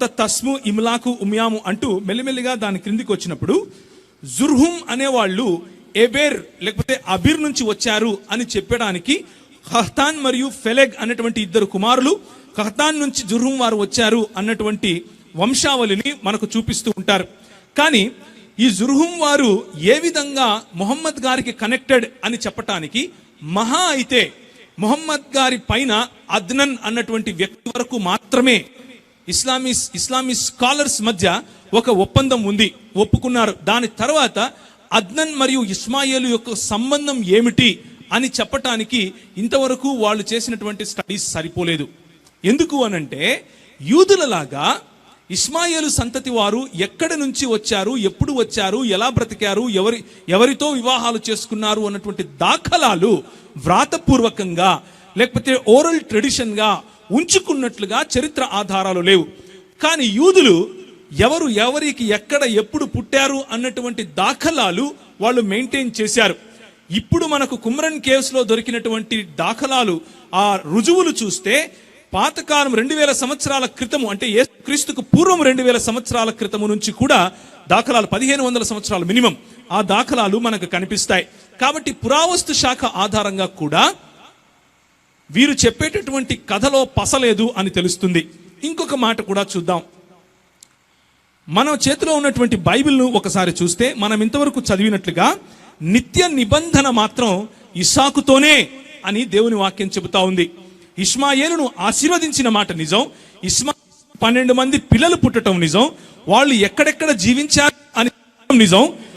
తర్వాత తస్ము, ఇమ్లాకు, ఉమ్యాము అంటూ మెల్లిమెల్లిగా దాని క్రిందికి వచ్చినప్పుడు జుర్హుం అనేవాళ్ళు ఎబేర్ లేకపోతే అబిర్ నుంచి వచ్చారు అని చెప్పడానికి ఖహతాన్ మరియు ఫెలెగ్ అనేటువంటి ఇద్దరు కుమారులు ఖహతాన్ నుంచి జుర్హుం వారు వచ్చారు అన్నటువంటి వంశావళిని మనకు చూపిస్తూ ఉంటారు. కానీ ఈ జుర్హుం వారు ఏ విధంగా మొహమ్మద్ గారికి కనెక్టెడ్ అని చెప్పటానికి మహా అయితే మొహమ్మద్ గారి పైన అద్నన్ అన్నటువంటి వ్యక్తి వరకు మాత్రమే ఇస్లామీ స్కాలర్స్ మధ్య ఒక ఒప్పందం ఉంది, ఒప్పుకున్నారు. దాని తర్వాత అద్నన్ మరియు ఇస్మాయిల్ యొక్క సంబంధం ఏమిటి అని చెప్పటానికి ఇంతవరకు వాళ్ళు చేసినటువంటి స్టడీస్ సరిపోలేదు. ఎందుకు అనంటే యూదులలాగా ఇస్మాయిలు సంతతి వారు ఎక్కడి నుంచి వచ్చారు, ఎప్పుడు వచ్చారు, ఎలా బ్రతికారు, ఎవరితో వివాహాలు చేసుకున్నారు అన్నటువంటి దాఖలాలు వ్రాతపూర్వకంగా లేకపోతే ఓరల్ ట్రెడిషన్గా ఉంచుకున్నట్లుగా చరిత్ర ఆధారాలు లేవు. కానీ యూదులు ఎవరికి ఎక్కడ ఎప్పుడు పుట్టారు అన్నటువంటి దాఖలాలు వాళ్ళు మెయింటైన్ చేశారు. ఇప్పుడు మనకు కుమ్రన్ కేవ్స్ లో దొరికినటువంటి దాఖలాలు, ఆ రుజువులు చూస్తే పాతకాలం 2000 సంవత్సరాల క్రితము, అంటే క్రీస్తుకు పూర్వం 2000 సంవత్సరాల క్రితము నుంచి కూడా దాఖలాలు 1500 సంవత్సరాలు మినిమం ఆ దాఖలాలు మనకు కనిపిస్తాయి. కాబట్టి పురావస్తు శాఖ ఆధారంగా కూడా వీరు చెప్పేటటువంటి కథలో పసలేదు అని తెలుస్తుంది. ఇంకొక మాట కూడా చూద్దాం. మన చేతిలో ఉన్నటువంటి బైబిల్ను ఒకసారి చూస్తే మనం ఇంతవరకు చదివినట్లుగా నిత్య నిబంధన మాత్రం ఇస్సాకుతోనే అని దేవుని వాక్యం చెబుతా ఉంది. ఇష్మాయేలును ఆశీర్వదించిన మాట నిజం, 12 మంది పిల్లలు పుట్టడం నిజం, వాళ్ళు ఎక్కడెక్కడ జీవించారు అని నిజం.